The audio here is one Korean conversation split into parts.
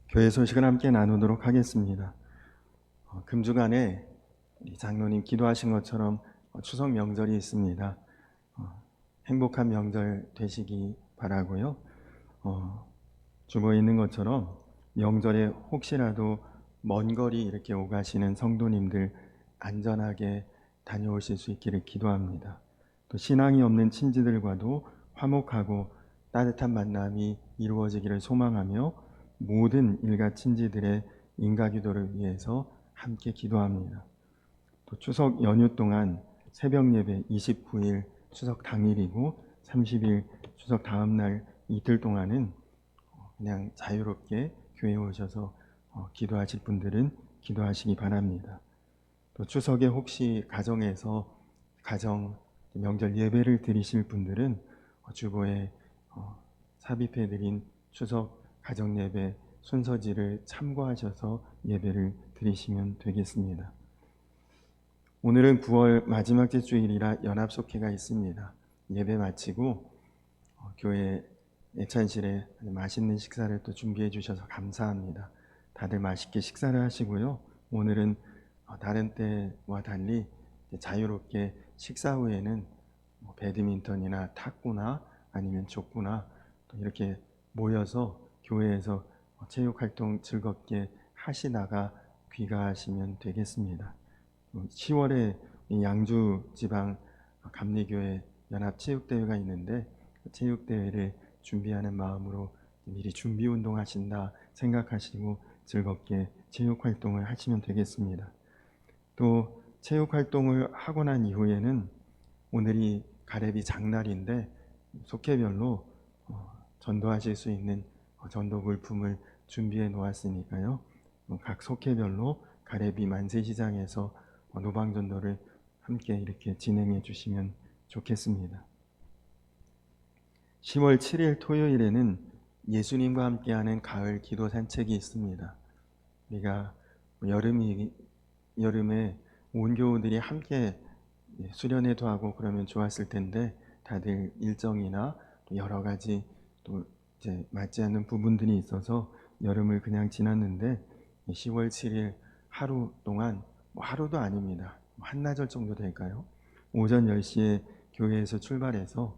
교회 소식을 함께 나누도록 하겠습니다. 금주간에 우리 장로님 기도하신 것처럼 추석 명절이 있습니다. 행복한 명절 되시기 바라고요. 주보에 있는 것처럼 명절에 혹시라도 먼 거리 이렇게 오가시는 성도님들 안전하게 다녀오실 수 있기를 기도합니다. 또 신앙이 없는 친지들과도 화목하고 따뜻한 만남이 이루어지기를 소망하며 모든 일가 친지들의 인가기도를 위해서 함께 기도합니다. 또 추석 연휴 동안 새벽 예배 29일 추석 당일이고 30일 추석 다음날 이틀 동안은 그냥 자유롭게 교회에 오셔서 기도하실 분들은 기도하시기 바랍니다. 또 추석에 혹시 가정에서 가정 명절 예배를 드리실 분들은 주보에 삽입해 드린 추석 가정 예배 순서지를 참고하셔서 예배를 드리시면 되겠습니다. 오늘은 9월 마지막 주일이라 연합속회가 있습니다. 예배 마치고 교회 예찬실에 맛있는 식사를 또 준비해 주셔서 감사합니다. 다들 맛있게 식사를 하시고요. 오늘은 다른 때와 달리 자유롭게 식사 후에는 배드민턴이나 탁구나 아니면 족구나 또 이렇게 모여서 교회에서 체육 활동 즐겁게 하시다가 귀가하시면 되겠습니다. 10월에 양주 지방 감리교회 연합체육대회가 있는데 체육대회를 준비하는 마음으로 미리 준비 운동 하신다 생각하시고 즐겁게 체육활동을 하시면 되겠습니다. 또 체육활동을 하고 난 이후에는 오늘이 가래비 장날인데 속회별로 전도하실 수 있는 전도 물품을 준비해 놓았으니까요. 각 속회별로 가래비 만세시장에서 노방전도를 함께 이렇게 진행해 주시면 좋겠습니다. 10월 7일 토요일에는 예수님과 함께하는 가을 기도 산책이 있습니다. 우리가 여름에 온 교우들이 함께 수련회도 하고 그러면 좋았을 텐데 다들 일정이나 여러 가지 또 이제 맞지 않는 부분들이 있어서 여름을 그냥 지났는데 10월 7일 하루 동안 하루도 아닙니다. 한나절 정도 될까요? 오전 10시에 교회에서 출발해서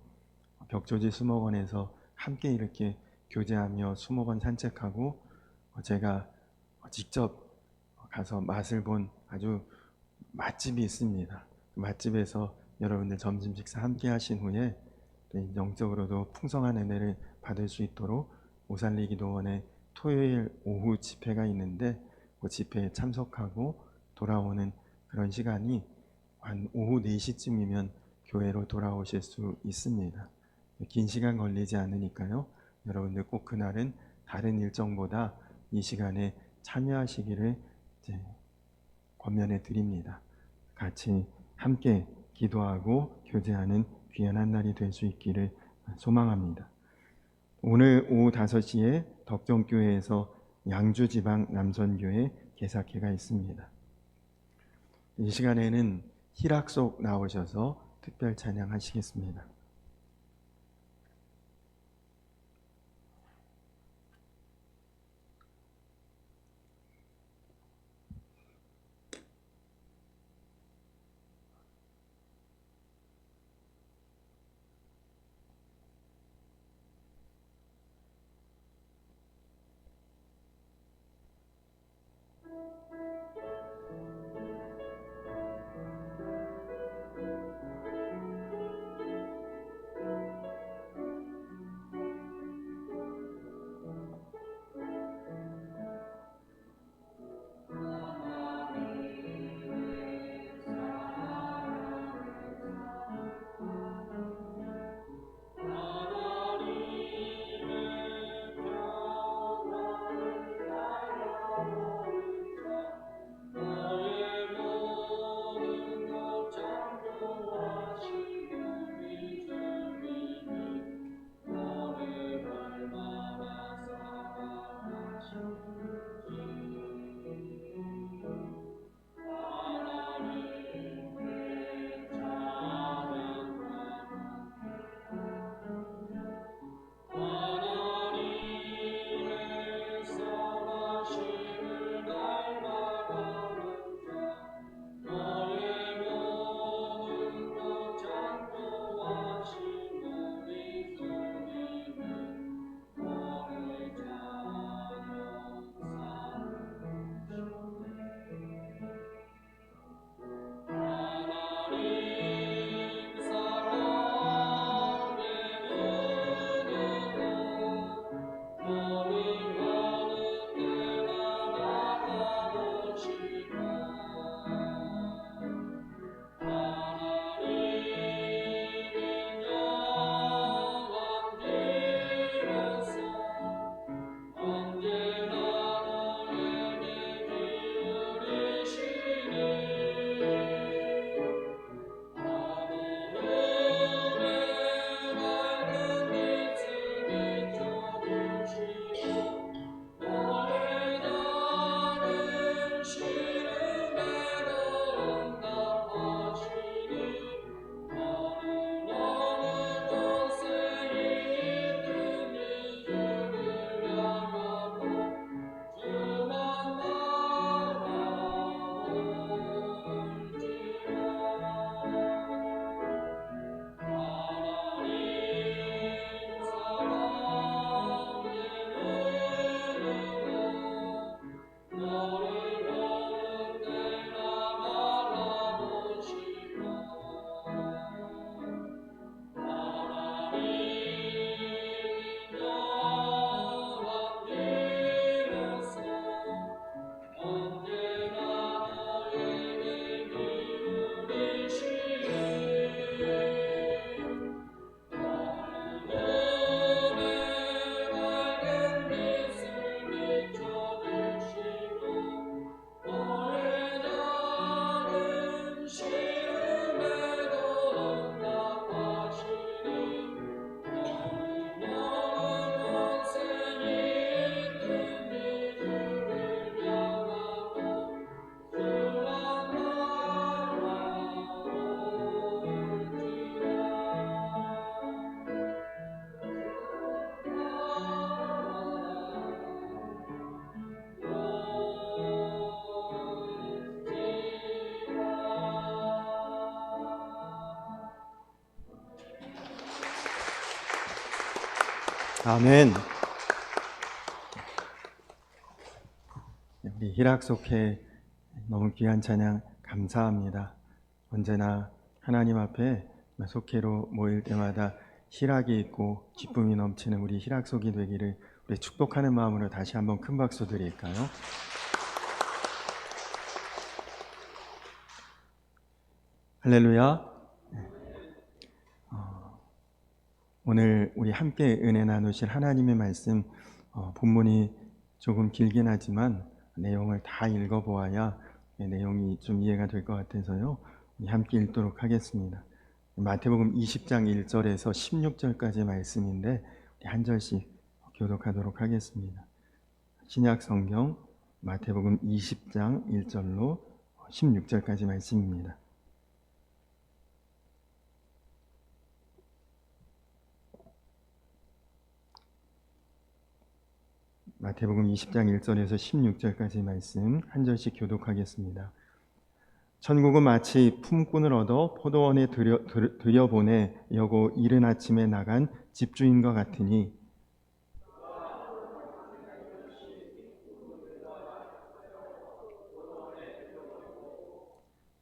벽조지 수목원에서 함께 이렇게 교제하며 수목원 산책하고 제가 직접 가서 맛을 본 아주 맛집이 있습니다. 그 맛집에서 여러분들 점심 식사 함께 하신 후에 영적으로도 풍성한 은혜를 받을 수 있도록 오산리기도원에 토요일 오후 집회가 있는데 그 집회에 참석하고 돌아오는 그런 시간이 한 오후 4시쯤이면 교회로 돌아오실 수 있습니다. 긴 시간 걸리지 않으니까요. 여러분들 꼭 그날은 다른 일정보다 이 시간에 참여하시기를 권면해 드립니다. 같이 함께 기도하고 교제하는 귀한 한 날이 될 수 있기를 소망합니다. 오늘 오후 5시에 덕정교회에서 양주지방 남선교회 개사회가 있습니다. 이 시간에는 희락속 나오셔서 특별 찬양하시겠습니다. 아멘. 우리 희락속회 너무 귀한 찬양 감사합니다. 언제나 하나님 앞에 속회로 모일 때마다 희락이 있고 기쁨이 넘치는 우리 희락속이 되기를 우리 축복하는 마음으로 다시 한번 큰 박수 드릴까요? 할렐루야. 오늘 우리 함께 은혜 나누실 하나님의 말씀, 본문이 조금 길긴 하지만 내용을 다 읽어보아야 내용이 좀 이해가 될 것 같아서요. 함께 읽도록 하겠습니다. 마태복음 20장 1절에서 16절까지 말씀인데 한 절씩 교독하도록 하겠습니다. 신약 성경 마태복음 20장 1절로 16절까지 말씀입니다. 마태복음 20장 1절에서 16절까지 말씀 한 절씩 교독하겠습니다. 천국은 마치 품꾼을 얻어 포도원에 들여보내려고 이른 아침에 나간 집주인과 같으니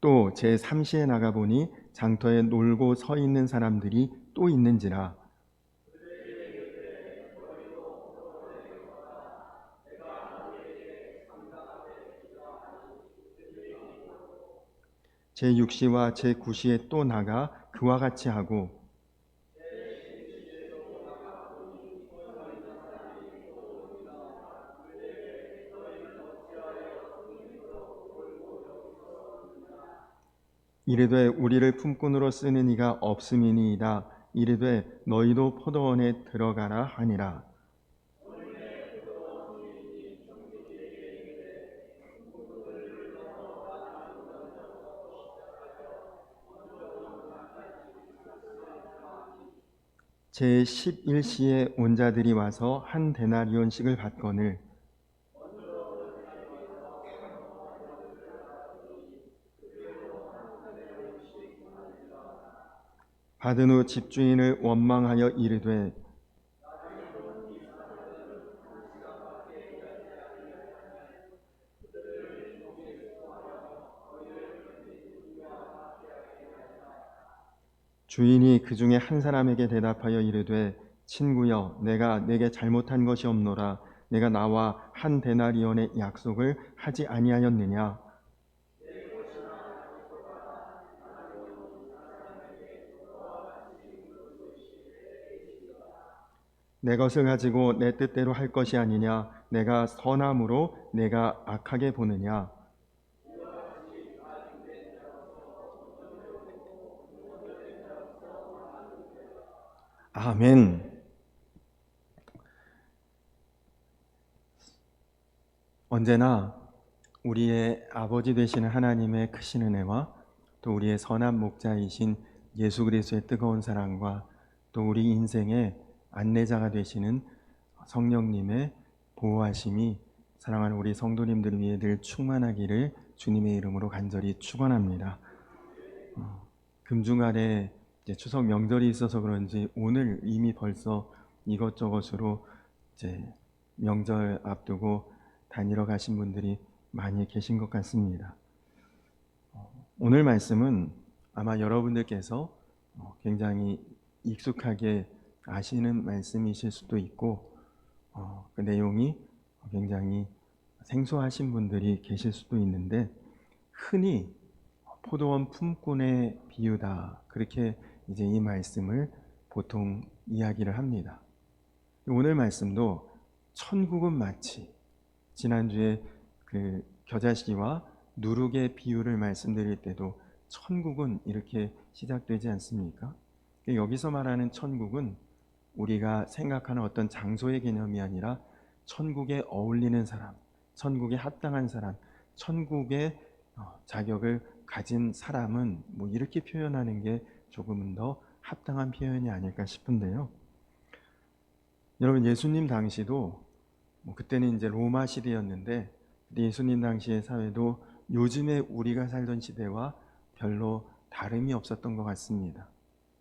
또 제3시에 나가보니 장터에 놀고 서 있는 사람들이 또 있는지라. 제6시와 제9시에 또 나가 그와 같이 하고 이르되 우리를 품꾼으로 쓰는 이가 없음이니이다. 이르되 너희도 포도원에 들어가라 하니라. 제11시에 온 자들이 와서 한 데나리온씩을 받거늘 받은 후 집주인을 원망하여 이르되 주인이 그 중에 한 사람에게 대답하여 이르되 친구여 내가 내게 잘못한 것이 없노라. 내가 나와 한 데나리온의 약속을 하지 아니하였느냐. 내 것을 가지고 내 뜻대로 할 것이 아니냐. 내가 선함으로 내가 악하게 보느냐. 아멘. 언제나 우리의 아버지 되시는 하나님의 크신 은혜와 또 우리의 선한 목자이신 예수 그리스도의 뜨거운 사랑과 또 우리 인생의 안내자가 되시는 성령님의 보호하심이 사랑하는 우리 성도님들 위해 늘 충만하기를 주님의 이름으로 간절히 축원합니다. 금중간에 이제 추석 명절이 있어서 그런지 오늘 이미 벌써 이것저것으로 이제 명절 앞두고 다니러 가신 분들이 많이 계신 것 같습니다. 오늘 말씀은 아마 여러분들께서 굉장히 익숙하게 아시는 말씀이실 수도 있고 그 내용이 굉장히 생소하신 분들이 계실 수도 있는데 흔히 포도원 품꾼의 비유다 그렇게 이제 이 말씀을 보통 이야기를 합니다. 오늘 말씀도 천국은 마치 지난주에 그 겨자씨와 누룩의 비유를 말씀드릴 때도 천국은 이렇게 시작되지 않습니까? 여기서 말하는 천국은 우리가 생각하는 어떤 장소의 개념이 아니라 천국에 어울리는 사람, 천국에 합당한 사람, 천국의 자격을 가진 사람은 뭐 이렇게 표현하는 게 조금은 더 합당한 표현이 아닐까 싶은데요. 여러분 예수님 당시도 그때는 이제 로마 시대였는데 예수님 당시의 사회도 요즘에 우리가 살던 시대와 별로 다름이 없었던 것 같습니다.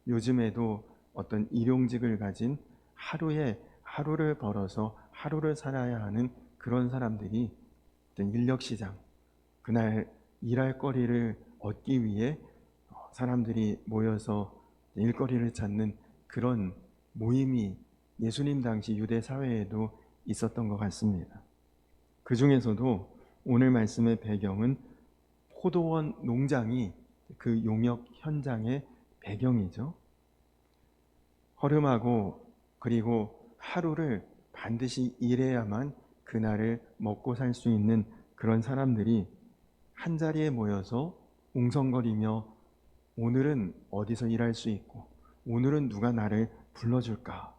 요즘에도 어떤 일용직을 가진 하루에 하루를 벌어서 하루를 살아야 하는 그런 사람들이 인력시장, 그날 일할 거리를 얻기 위해 사람들이 모여서 일거리를 찾는 그런 모임이 예수님 당시 유대 사회에도 있었던 것 같습니다. 그 중에서도 오늘 말씀의 배경은 포도원 농장이 그 용역 현장의 배경이죠. 허름하고 그리고 하루를 반드시 일해야만 그날을 먹고 살 수 있는 그런 사람들이 한자리에 모여서 웅성거리며 오늘은 어디서 일할 수 있고 오늘은 누가 나를 불러줄까?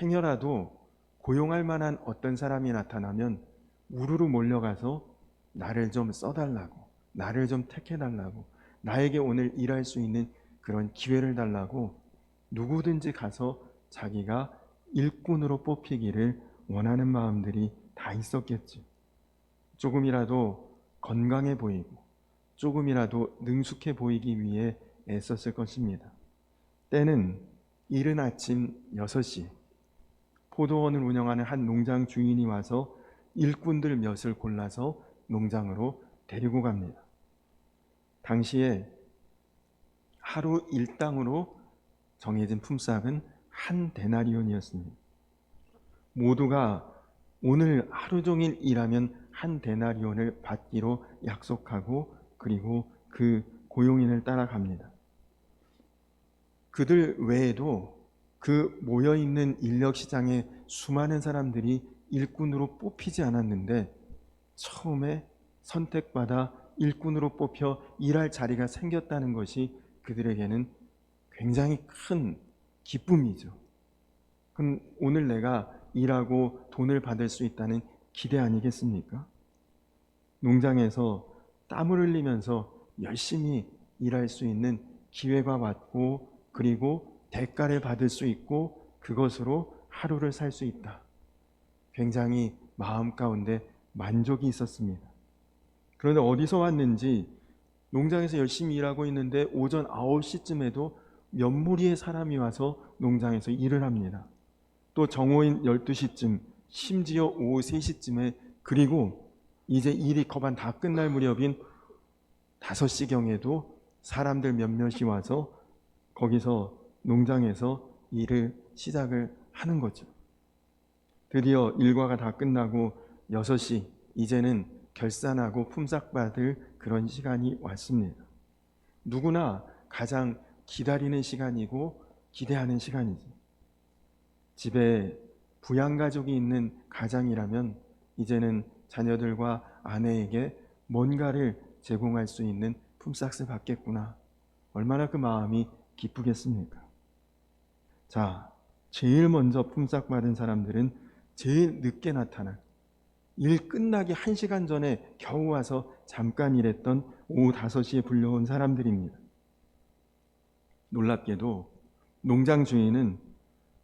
행여라도 고용할 만한 어떤 사람이 나타나면 우르르 몰려가서 나를 좀 써달라고, 나를 좀 택해달라고, 나에게 오늘 일할 수 있는 그런 기회를 달라고 누구든지 가서 자기가 일꾼으로 뽑히기를 원하는 마음들이 다 있었겠지. 조금이라도 건강해 보이고 조금이라도 능숙해 보이기 위해 애썼을 것입니다. 때는 이른 아침 6시 포도원을 운영하는 한 농장 주인이 와서 일꾼들 몇을 골라서 농장으로 데리고 갑니다. 당시에 하루 일당으로 정해진 품삯은 한 데나리온이었습니다. 모두가 오늘 하루 종일 일하면 한 데나리온을 받기로 약속하고 그리고 그 고용인을 따라갑니다. 그들 외에도 그 모여있는 인력시장에 수많은 사람들이 일꾼으로 뽑히지 않았는데 처음에 선택받아 일꾼으로 뽑혀 일할 자리가 생겼다는 것이 그들에게는 굉장히 큰 기쁨이죠. 그럼 오늘 내가 일하고 돈을 받을 수 있다는 기대 아니겠습니까? 농장에서 땀을 흘리면서 열심히 일할 수 있는 기회가 왔고 그리고 대가를 받을 수 있고 그것으로 하루를 살 수 있다. 굉장히 마음 가운데 만족이 있었습니다. 그런데 어디서 왔는지 농장에서 열심히 일하고 있는데 오전 9시쯤에도 몇 무리의 사람이 와서 농장에서 일을 합니다. 또 정오인 12시쯤, 심지어 오후 3시쯤에 그리고 이제 일이 거반 다 끝날 무렵인 5시경에도 사람들 몇몇이 와서 거기서 농장에서 일을 시작을 하는 거죠. 드디어 일과가 다 끝나고 6시, 이제는 결산하고 품삯받을 그런 시간이 왔습니다. 누구나 가장 기다리는 시간이고 기대하는 시간이죠. 집에 부양가족이 있는 가장이라면 이제는 자녀들과 아내에게 뭔가를 제공할 수 있는 품삯을 받겠구나. 얼마나 그 마음이 기쁘겠습니까? 자, 제일 먼저 품삯 받은 사람들은 제일 늦게 나타난 일 끝나기 1시간 전에 겨우 와서 잠깐 일했던 오후 5시에 불려온 사람들입니다. 놀랍게도 농장 주인은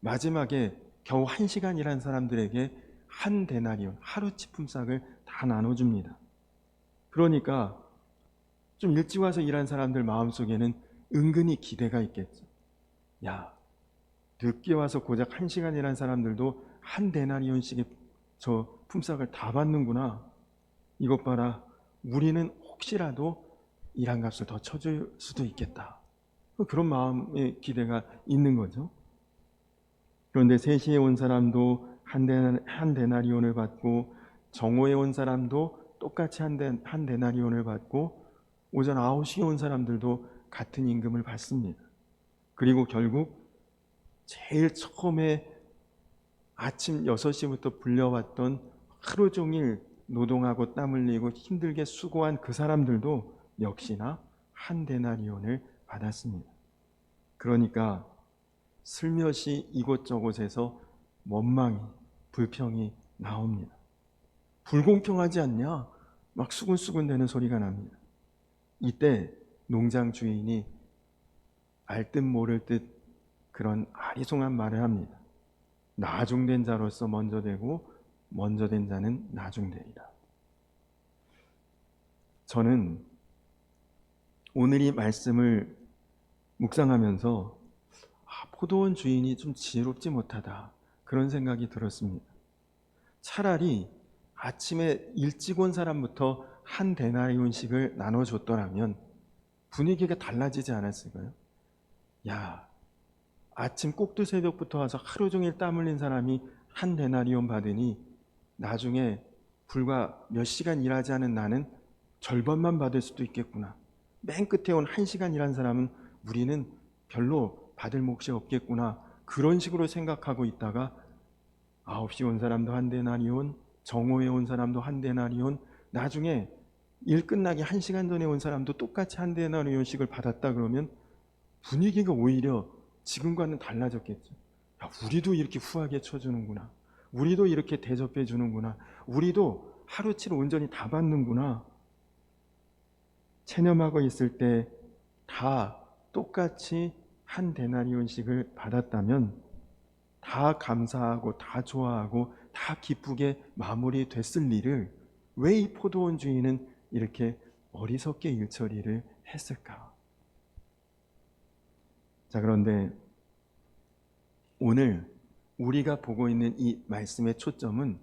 마지막에 겨우 1시간 일한 사람들에게 한 데나리온, 하루치 품삯을 다 나눠줍니다. 그러니까 좀 일찍 와서 일한 사람들 마음속에는 은근히 기대가 있겠죠. 야, 늦게 와서 고작 1시간 일한 사람들도 한 데나리온씩의 저 품삯을 다 받는구나. 이것 봐라. 우리는 혹시라도 일한 값을 더 쳐줄 수도 있겠다. 그런 마음의 기대가 있는 거죠. 그런데 3시에 온 사람도 한 데나리온을 받고 정오에 온 사람도 똑같이 한 데나리온을 받고 오전 9시에 온 사람들도 같은 임금을 받습니다. 그리고 결국 제일 처음에 아침 6시부터 불려왔던 하루 종일 노동하고 땀 흘리고 힘들게 수고한 그 사람들도 역시나 한 데나리온을 받았습니다. 그러니까 슬며시 이곳저곳에서 원망이, 불평이 나옵니다. 불공평하지 않냐? 막 수군수군 대는 소리가 납니다. 이때 농장 주인이 알 듯 모를 듯 그런 아리송한 말을 합니다. 나중된 자로서 먼저 되고 먼저 된 자는 나중되리라. 저는 오늘 이 말씀을 묵상하면서 포도원 주인이 좀 지혜롭지 못하다. 그런 생각이 들었습니다. 차라리 아침에 일찍 온 사람부터 한 데나리온씩을 나눠줬더라면 분위기가 달라지지 않았을까요? 야, 아침 꼭두 새벽부터 와서 하루 종일 땀 흘린 사람이 한 데나리온 받으니 나중에 불과 몇 시간 일하지 않은 나는 절반만 받을 수도 있겠구나. 맨 끝에 온 1시간 일한 사람은 우리는 별로 받을 몫이 없겠구나. 그런 식으로 생각하고 있다가 9시 온 사람도 한 데나리온, 정오에 온 사람도 한 데나리온, 나중에 일 끝나기 1시간 전에 온 사람도 똑같이 한 데나리온씩을 받았다 그러면 분위기가 오히려 지금과는 달라졌겠죠. 야, 우리도 이렇게 후하게 쳐주는구나. 우리도 이렇게 대접해 주는구나. 우리도 하루치를 온전히 다 받는구나. 체념하고 있을 때 다 똑같이 한 데나리온씩을 받았다면 다 감사하고 다 좋아하고 다 기쁘게 마무리됐을 일을 왜 이 포도원 주인은 이렇게 어리석게 일처리를 했을까? 자, 그런데 오늘 우리가 보고 있는 이 말씀의 초점은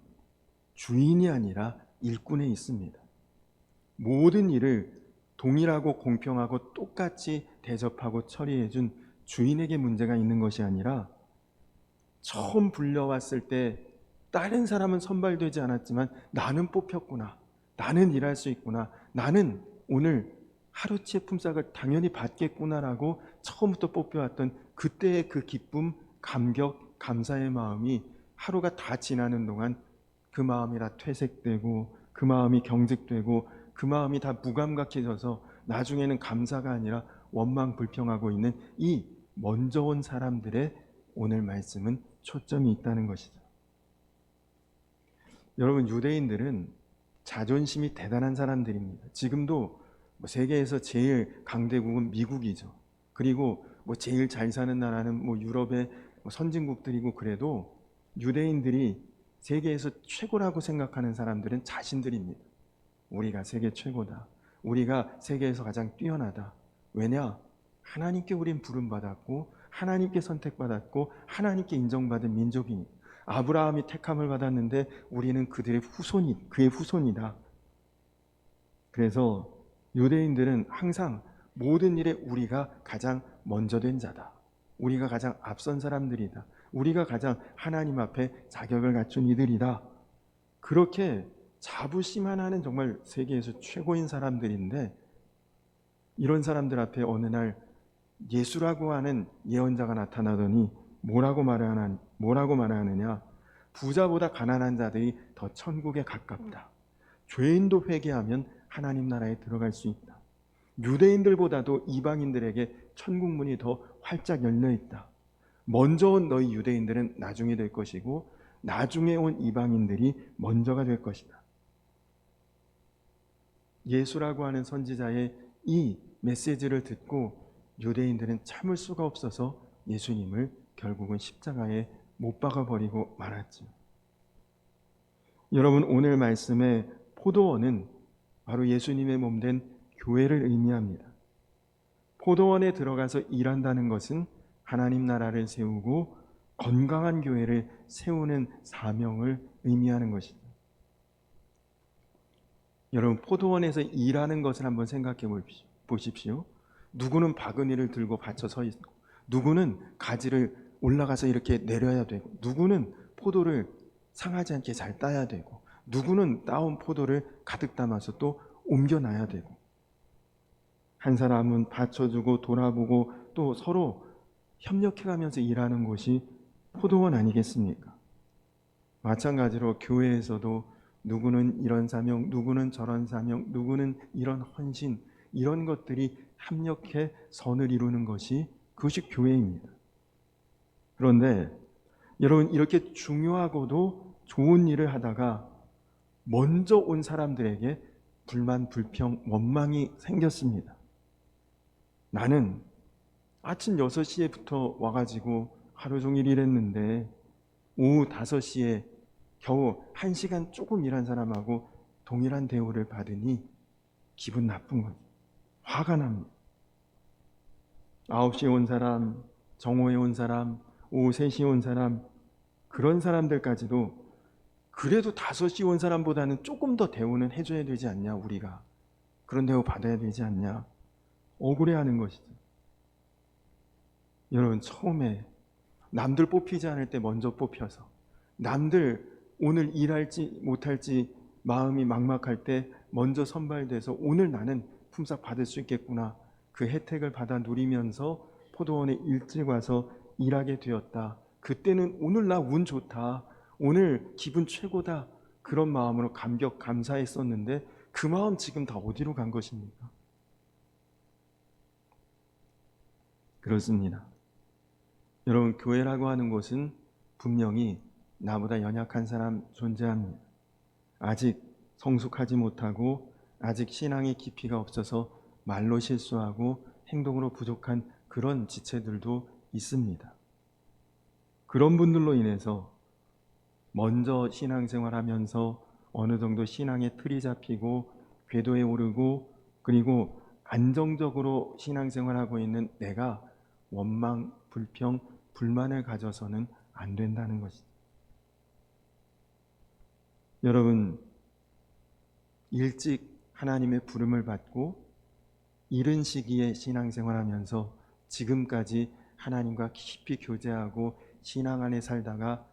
주인이 아니라 일꾼에 있습니다. 모든 일을 동일하고 공평하고 똑같이 대접하고 처리해준 주인에게 문제가 있는 것이 아니라 처음 불려왔을 때 다른 사람은 선발되지 않았지만 나는 뽑혔구나. 나는 일할 수 있구나. 나는 오늘 하루치의 품삯을 당연히 받겠구나라고 처음부터 뽑혀왔던 그때의 그 기쁨, 감격, 감사의 마음이 하루가 다 지나는 동안 그 마음이 다 퇴색되고 그 마음이 경직되고 그 마음이 다 무감각해져서 나중에는 감사가 아니라 원망 불평하고 있는 이 먼저 온 사람들의 오늘 말씀은 초점이 있다는 것이죠. 여러분, 유대인들은 자존심이 대단한 사람들입니다. 지금도 세계에서 제일 강대국은 미국이죠. 그리고 제일 잘 사는 나라는 유럽의 선진국들이고, 그래도 유대인들이 세계에서 최고라고 생각하는 사람들은 자신들입니다. 우리가 세계 최고다. 우리가 세계에서 가장 뛰어나다. 왜냐? 하나님께 우린 부름받았고 하나님께 선택받았고 하나님께 인정받은 민족이니, 아브라함이 택함을 받았는데 우리는 그의 후손이다. 그래서 유대인들은 항상 모든 일에 우리가 가장 먼저 된 자다. 우리가 가장 앞선 사람들이다. 우리가 가장 하나님 앞에 자격을 갖춘 이들이다. 그렇게 자부심 하나는 정말 세계에서 최고인 사람들인데, 이런 사람들 앞에 어느 날 예수라고 하는 예언자가 나타나더니 뭐라고 말하느냐? 부자보다 가난한 자들이 더 천국에 가깝다. 죄인도 회개하면 하나님 나라에 들어갈 수 있다. 유대인들보다도 이방인들에게 천국 문이 더 활짝 열려 있다. 먼저 온 너희 유대인들은 나중에 될 것이고 나중에 온 이방인들이 먼저가 될 것이다. 예수라고 하는 선지자의 이 메시지를 듣고 유대인들은 참을 수가 없어서 예수님을 결국은 십자가에 못 박아 버리고 말았죠. 여러분, 오늘 말씀의 포도원은 바로 예수님의 몸된 교회를 의미합니다. 포도원에 들어가서 일한다는 것은 하나님 나라를 세우고 건강한 교회를 세우는 사명을 의미하는 것입니다. 여러분, 포도원에서 일하는 것을 한번 생각해 보십시오. 누구는 바구니를 들고 받쳐 서 있고, 누구는 가지를 올라가서 이렇게 내려야 되고, 누구는 포도를 상하지 않게 잘 따야 되고, 누구는 따온 포도를 가득 담아서 또 옮겨놔야 되고, 한 사람은 받쳐주고 돌아보고 또 서로 협력해가면서 일하는 곳이 포도원 아니겠습니까? 마찬가지로 교회에서도 누구는 이런 사명, 누구는 저런 사명, 누구는 이런 헌신, 이런 것들이 협력해 선을 이루는 것이, 그것이 교회입니다. 그런데 여러분, 이렇게 중요하고도 좋은 일을 하다가 먼저 온 사람들에게 불만, 불평, 원망이 생겼습니다. 나는 아침 6시에부터 와가지고 하루 종일 일했는데 오후 5시에 겨우 1시간 조금 일한 사람하고 동일한 대우를 받으니 기분 나쁜 거죠. 화가 납니다. 9시에 온 사람, 정오에 온 사람, 오후 3시에 온 사람, 그런 사람들까지도 그래도 다섯이 온 사람보다는 조금 더 대우는 해줘야 되지 않냐, 우리가. 그런 대우 받아야 되지 않냐. 억울해하는 것이죠. 여러분, 처음에 남들 뽑히지 않을 때 먼저 뽑혀서, 남들 오늘 일할지 못할지 마음이 막막할 때 먼저 선발돼서 오늘 나는 품삯 받을 수 있겠구나, 그 혜택을 받아 누리면서 포도원에 일찍 와서 일하게 되었다. 그때는 오늘 나 운 좋다, 오늘 기분 최고다, 그런 마음으로 감격 감사했었는데 그 마음 지금 다 어디로 간 것입니까? 그렇습니다. 여러분, 교회라고 하는 곳은 분명히 나보다 연약한 사람 존재합니다. 아직 성숙하지 못하고 아직 신앙의 깊이가 없어서 말로 실수하고 행동으로 부족한 그런 지체들도 있습니다. 그런 분들로 인해서 먼저 신앙생활하면서 어느 정도 신앙의 틀이 잡히고 궤도에 오르고 그리고 안정적으로 신앙생활하고 있는 내가 원망, 불평, 불만을 가져서는 안 된다는 것이죠. 여러분, 일찍 하나님의 부름을 받고 이른 시기에 신앙생활하면서 지금까지 하나님과 깊이 교제하고 신앙 안에 살다가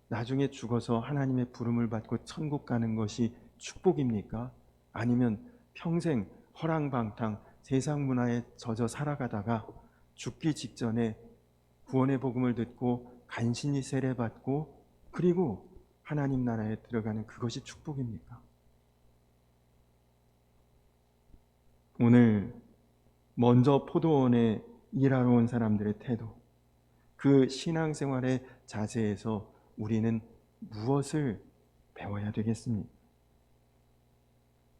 나중에 죽어서 하나님의 부름을 받고 천국 가는 것이 축복입니까? 아니면 평생 허랑방탕 세상 문화에 젖어 살아가다가 죽기 직전에 구원의 복음을 듣고 간신히 세례받고 그리고 하나님 나라에 들어가는 그것이 축복입니까? 오늘 먼저 포도원에 일하러 온 사람들의 태도, 그 신앙생활의 자세에서 우리는 무엇을 배워야 되겠습니까?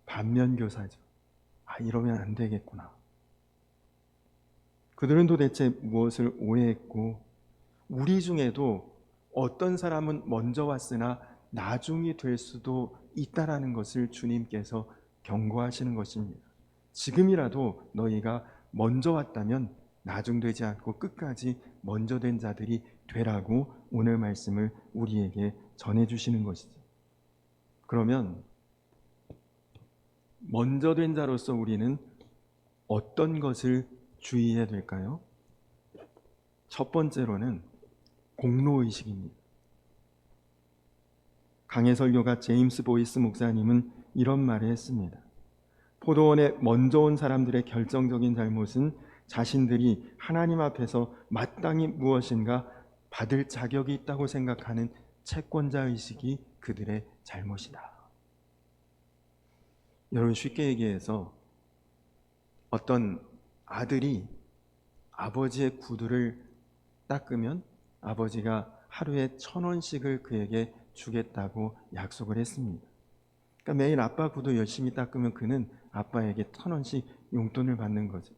반면교사죠. 이러면 안 되겠구나. 그들은 도대체 무엇을 오해했고, 우리 중에도 어떤 사람은 먼저 왔으나 나중이 될 수도 있다라는 것을 주님께서 경고하시는 것입니다. 지금이라도 너희가 먼저 왔다면 나중되지 않고 끝까지 먼저 된 자들이 되라고 오늘 말씀을 우리에게 전해주시는 것이죠. 그러면 먼저 된 자로서 우리는 어떤 것을 주의해야 될까요? 첫 번째로는 공로의식입니다. 강해 설교가 제임스 보이스 목사님은 이런 말을 했습니다. 포도원에 먼저 온 사람들의 결정적인 잘못은 자신들이 하나님 앞에서 마땅히 무엇인가 받을 자격이 있다고 생각하는 채권자의식이 그들의 잘못이다. 여러분, 쉽게 얘기해서 어떤 아들이 아버지의 구두를 닦으면 아버지가 하루에 1,000원씩을 그에게 주겠다고 약속을 했습니다. 그러니까 매일 아빠 구두 열심히 닦으면 그는 아빠에게 1,000원씩 용돈을 받는 거죠.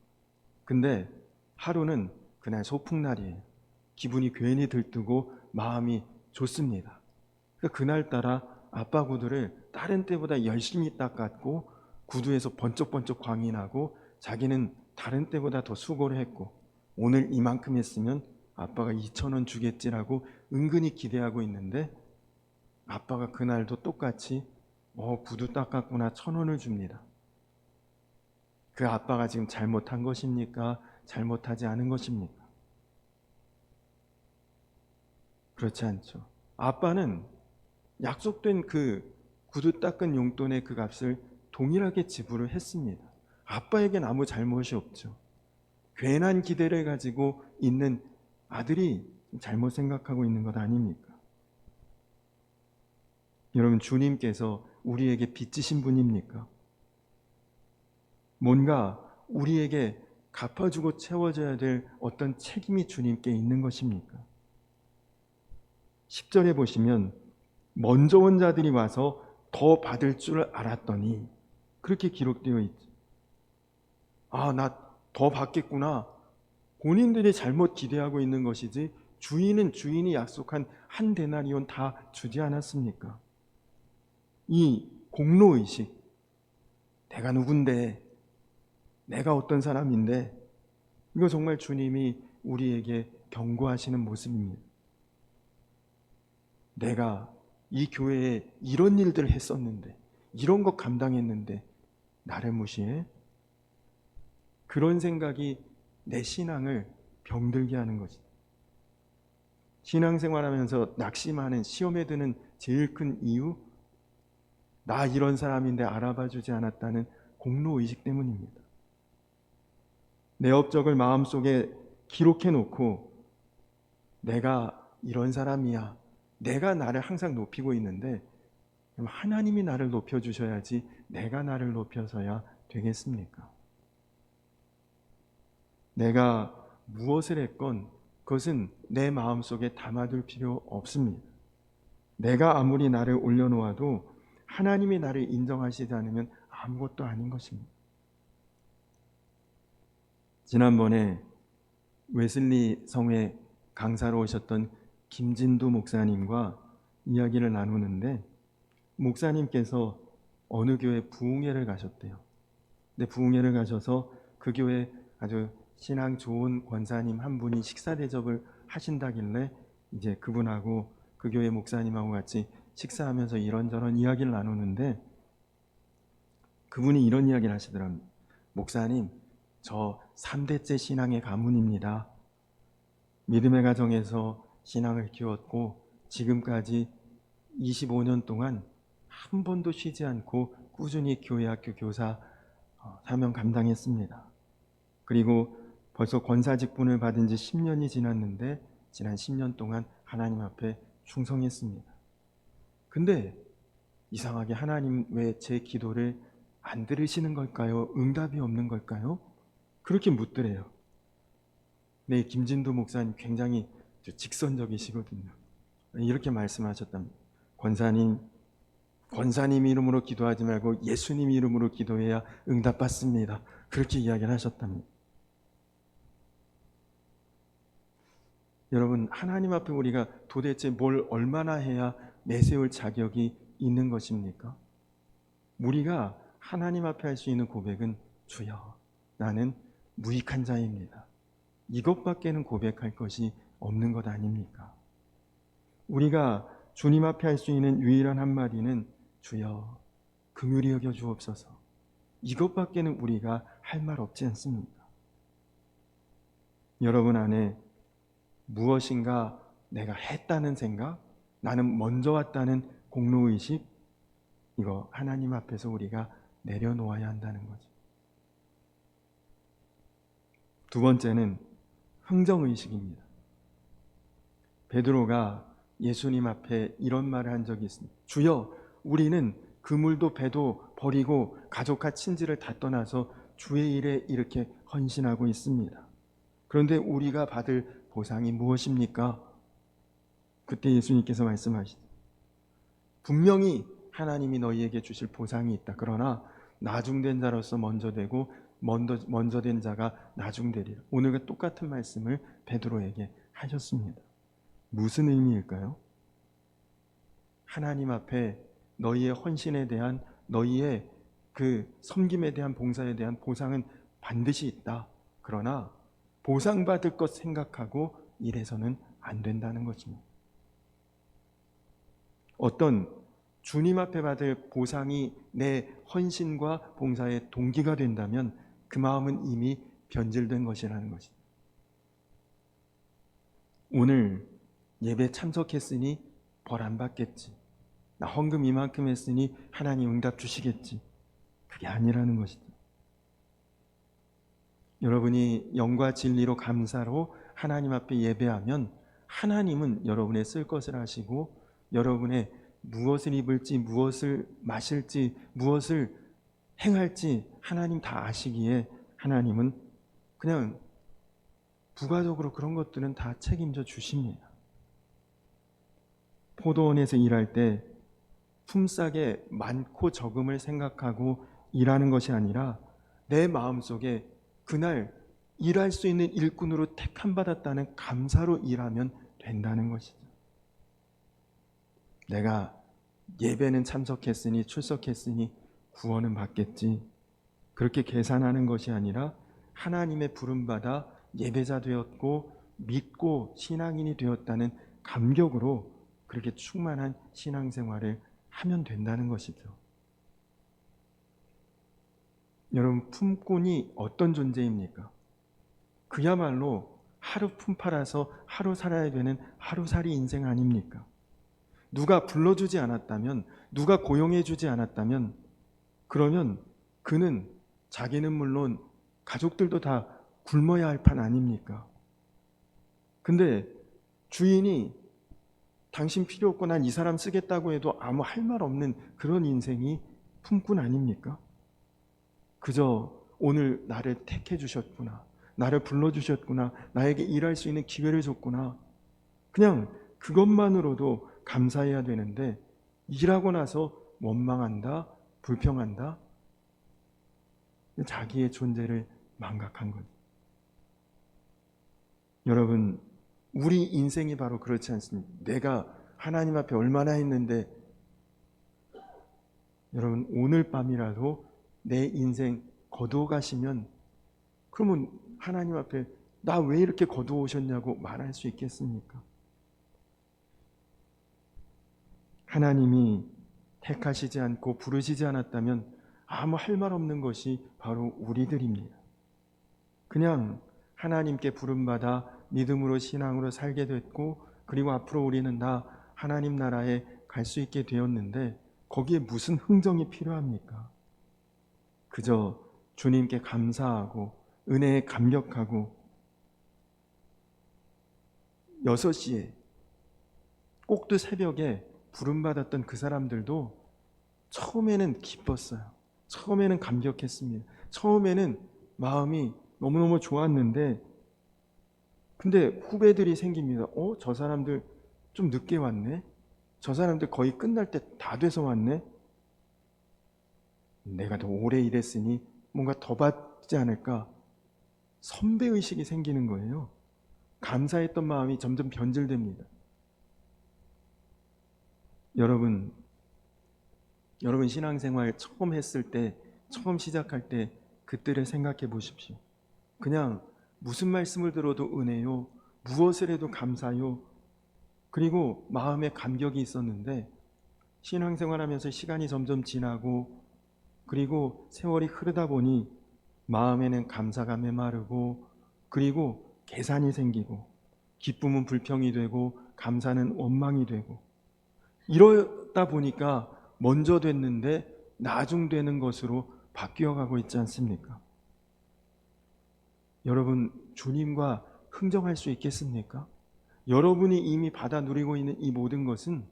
근데 하루는 그날 소풍날이에요. 기분이 괜히 들뜨고 마음이 좋습니다. 그러니까 그날따라 아빠 구두를 다른 때보다 열심히 닦았고 구두에서 번쩍번쩍 광이 나고 자기는 다른 때보다 더 수고를 했고 오늘 이만큼 했으면 아빠가 2,000원 주겠지라고 은근히 기대하고 있는데 아빠가 그날도 똑같이 구두 닦았구나 1,000원을 줍니다. 그 아빠가 지금 잘못한 것입니까? 잘못하지 않은 것입니까? 그렇지 않죠. 아빠는 약속된 그 구두 닦은 용돈의 그 값을 동일하게 지불을 했습니다. 아빠에겐 아무 잘못이 없죠. 괜한 기대를 가지고 있는 아들이 잘못 생각하고 있는 것 아닙니까? 여러분, 주님께서 우리에게 빚지신 분입니까? 뭔가 우리에게 갚아주고 채워져야 될 어떤 책임이 주님께 있는 것입니까? 10절에 보시면 먼저 온 자들이 와서 더 받을 줄 알았더니 그렇게 기록되어 있죠. 나 더 받겠구나. 본인들이 잘못 기대하고 있는 것이지 주인은 주인이 약속한 한 데나리온 다 주지 않았습니까? 이 공로의식, 내가 누군데, 내가 어떤 사람인데, 이거 정말 주님이 우리에게 경고하시는 모습입니다. 내가 이 교회에 이런 일들을 했었는데, 이런 것 감당했는데 나를 무시해? 그런 생각이 내 신앙을 병들게 하는 거지. 신앙생활하면서 낙심하는, 시험에 드는 제일 큰 이유, 나 이런 사람인데 알아봐 주지 않았다는 공로의식 때문입니다. 내 업적을 마음속에 기록해 놓고 내가 이런 사람이야, 내가 나를 항상 높이고 있는데 하나님이 나를 높여주셔야지 내가 나를 높여서야 되겠습니까? 내가 무엇을 했건 그것은 내 마음속에 담아둘 필요 없습니다. 내가 아무리 나를 올려놓아도 하나님이 나를 인정하시지 않으면 아무것도 아닌 것입니다. 지난번에 웨슬리 성회 강사로 오셨던 김진두 목사님과 이야기를 나누는데, 목사님께서 어느 교회 부흥회를 가셨대요. 근데 부흥회를 가셔서 그 교회 아주 신앙 좋은 권사님 한 분이 식사 대접을 하신다길래 이제 그분하고 그 교회 목사님하고 같이 식사하면서 이런저런 이야기를 나누는데, 그분이 이런 이야기를 하시더랍니다. 목사님, 저 3대째 신앙의 가문입니다. 믿음의 가정에서 신앙을 키웠고 지금까지 25년 동안 한 번도 쉬지 않고 꾸준히 교회 학교 교사 사명 감당했습니다. 그리고 벌써 권사 직분을 받은 지 10년이 지났는데 지난 10년 동안 하나님 앞에 충성했습니다. 근데 이상하게 하나님 왜 제 기도를 안 들으시는 걸까요? 응답이 없는 걸까요? 그렇게 묻더래요. 네, 김진두 목사님 굉장히 직선적이시거든요. 이렇게 말씀하셨답니다. 권사님 이름으로 기도하지 말고 예수님 이름으로 기도해야 응답받습니다. 그렇게 이야기를 하셨답니다. 여러분, 하나님 앞에 우리가 도대체 뭘 얼마나 해야 내세울 자격이 있는 것입니까? 우리가 하나님 앞에 할 수 있는 고백은 주여, 나는 무익한 자입니다. 이것밖에는 고백할 것이 없는 것 아닙니까? 우리가 주님 앞에 할 수 있는 유일한 한마디는 주여, 긍휼히 여겨 주옵소서. 이것밖에는 우리가 할 말 없지 않습니까? 여러분 안에 무엇인가 내가 했다는 생각, 나는 먼저 왔다는 공로의식, 이거 하나님 앞에서 우리가 내려놓아야 한다는 거죠. 두 번째는 흥정의식입니다. 베드로가 예수님 앞에 이런 말을 한 적이 있습니다. 주여, 우리는 그물도 배도 버리고 가족과 친지를 다 떠나서 주의 일에 이렇게 헌신하고 있습니다. 그런데 우리가 받을 보상이 무엇입니까? 그때 예수님께서 말씀하시죠. 분명히 하나님이 너희에게 주실 보상이 있다. 그러나 나중된 자로서 먼저 되고 먼저 된 자가 나중되리라. 오늘과 똑같은 말씀을 베드로에게 하셨습니다. 무슨 의미일까요? 하나님 앞에 너희의 헌신에 대한, 너희의 그 섬김에 대한, 봉사에 대한 보상은 반드시 있다. 그러나 보상받을 것 생각하고 일해서는 안 된다는 것입니다. 어떤 주님 앞에 받을 보상이 내 헌신과 봉사의 동기가 된다면 그 마음은 이미 변질된 것이라는 것입니다. 오늘 예배 참석했으니 벌 안 받겠지, 나 헌금 이만큼 했으니 하나님 응답 주시겠지, 그게 아니라는 것이죠. 여러분이 영과 진리로 감사로 하나님 앞에 예배하면 하나님은 여러분의 쓸 것을 하시고 여러분의 무엇을 입을지, 무엇을 마실지, 무엇을 행할지 하나님 다 아시기에 하나님은 그냥 부가적으로 그런 것들은 다 책임져 주십니다. 포도원에서 일할 때 품삯에 많고 적음을 생각하고 일하는 것이 아니라 내 마음속에 그날 일할 수 있는 일꾼으로 택함받았다는 감사로 일하면 된다는 것이죠. 내가 예배는 참석했으니, 출석했으니 구원은 받겠지, 그렇게 계산하는 것이 아니라 하나님의 부름받아 예배자 되었고 믿고 신앙인이 되었다는 감격으로 그렇게 충만한 신앙생활을 하면 된다는 것이죠. 여러분, 품꾼이 어떤 존재입니까? 그야말로 하루 품팔아서 하루 살아야 되는 하루살이 인생 아닙니까? 누가 불러주지 않았다면, 누가 고용해주지 않았다면, 그러면 그는, 자기는 물론 가족들도 다 굶어야 할 판 아닙니까? 근데 주인이 당신 필요 없고 난 이 사람 쓰겠다고 해도 아무 할 말 없는 그런 인생이 품꾼 아닙니까? 그저 오늘 나를 택해 주셨구나, 나를 불러주셨구나, 나에게 일할 수 있는 기회를 줬구나, 그냥 그것만으로도 감사해야 되는데, 일하고 나서 원망한다, 불평한다, 자기의 존재를 망각한 거죠. 여러분, 우리 인생이 바로 그렇지 않습니까? 내가 하나님 앞에 얼마나 했는데, 여러분, 오늘 밤이라도 내 인생 거두어 가시면, 그러면 하나님 앞에 나 왜 이렇게 거두어 오셨냐고 말할 수 있겠습니까? 하나님이 택하시지 않고 부르시지 않았다면 아무 할 말 없는 것이 바로 우리들입니다. 그냥 하나님께 부름받아 믿음으로 신앙으로 살게 됐고, 그리고 앞으로 우리는 다 하나님 나라에 갈 수 있게 되었는데, 거기에 무슨 흥정이 필요합니까? 그저 주님께 감사하고 은혜에 감격하고, 6시에 꼭두 새벽에 부름받았던 그 사람들도 처음에는 기뻤어요. 처음에는 감격했습니다. 처음에는 마음이 너무너무 좋았는데, 근데 후배들이 생깁니다. 저 사람들 좀 늦게 왔네? 저 사람들 거의 끝날 때 다 돼서 왔네? 내가 더 오래 일했으니 뭔가 더 받지 않을까? 선배의식이 생기는 거예요. 감사했던 마음이 점점 변질됩니다. 여러분 신앙생활 처음 했을 때, 처음 시작할 때 그때를 생각해 보십시오. 그냥 무슨 말씀을 들어도 은혜요, 무엇을 해도 감사요, 그리고 마음에 감격이 있었는데, 신앙생활하면서 시간이 점점 지나고, 그리고 세월이 흐르다 보니 마음에는 감사가 메마르고, 그리고 계산이 생기고, 기쁨은 불평이 되고, 감사는 원망이 되고, 이러다 보니까 먼저 됐는데 나중 되는 것으로 바뀌어 가고 있지 않습니까? 여러분, 주님과 흥정할 수 있겠습니까? 여러분이 이미 받아 누리고 있는 이 모든 것은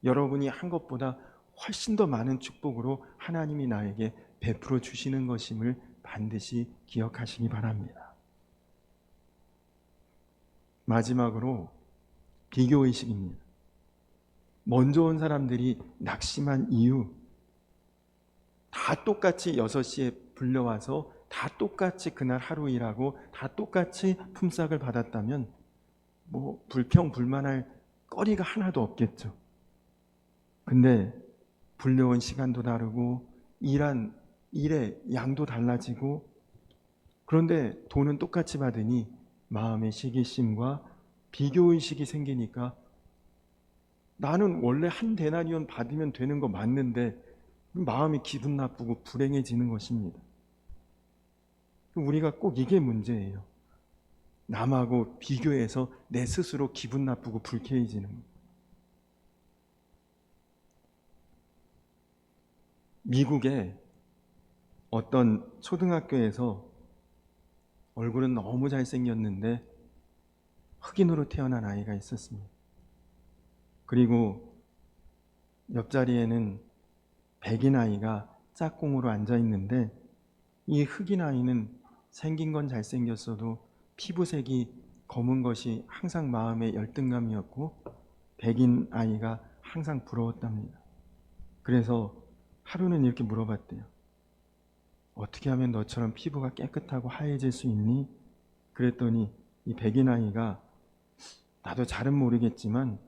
여러분이 한 것보다 훨씬 더 많은 축복으로 하나님이 나에게 베풀어 주시는 것임을 반드시 기억하시기 바랍니다. 마지막으로 비교의식입니다. 먼저 온 사람들이 낙심한 이유, 다 똑같이 6시에 불려와서 다 똑같이 그날 하루 일하고 다 똑같이 품삯을 받았다면 불평 불만할 거리가 하나도 없겠죠. 근데 불려온 시간도 다르고 일한 일의 양도 달라지고, 그런데 돈은 똑같이 받으니 마음의 시기심과 비교의식이 생기니까, 나는 원래 한 데나리온 받으면 되는 거 맞는데 마음이 기분 나쁘고 불행해지는 것입니다. 우리가 꼭 이게 문제예요. 남하고 비교해서 내 스스로 기분 나쁘고 불쾌해지는 것. 미국의 어떤 초등학교에서 얼굴은 너무 잘생겼는데 흑인으로 태어난 아이가 있었습니다. 그리고 옆자리에는 백인 아이가 짝꿍으로 앉아 있는데, 이 흑인 아이는 생긴 건 잘생겼어도 피부색이 검은 것이 항상 마음의 열등감이었고, 백인 아이가 항상 부러웠답니다. 그래서 하루는 이렇게 물어봤대요. 어떻게 하면 너처럼 피부가 깨끗하고 하얘질 수 있니? 그랬더니 이 백인 아이가, 나도 잘은 모르겠지만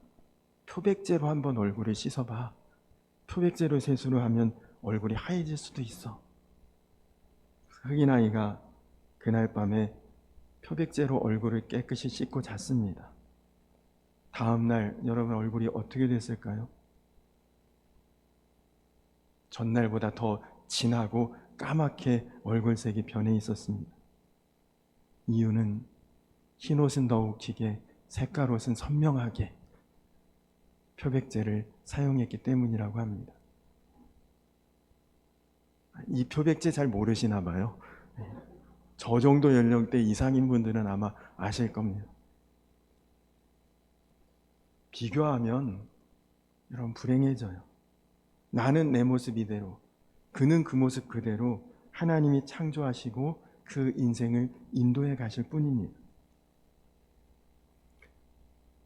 표백제로 한번 얼굴을 씻어봐. 표백제로 세수를 하면 얼굴이 하얘질 수도 있어. 흑인 아이가 그날 밤에 표백제로 얼굴을 깨끗이 씻고 잤습니다. 다음날 여러분 얼굴이 어떻게 됐을까요? 전날보다 더 진하고 까맣게 얼굴색이 변해 있었습니다. 이유는 흰옷은 더욱 튀게 색깔옷은 선명하게 표백제를 사용했기 때문이라고 합니다. 이 표백제 잘 모르시나 봐요. 저 정도 연령대 이상인 분들은 아마 아실 겁니다. 비교하면 여러분 불행해져요. 나는 내 모습 이대로, 그는 그 모습 그대로 하나님이 창조하시고 그 인생을 인도해 가실 뿐입니다.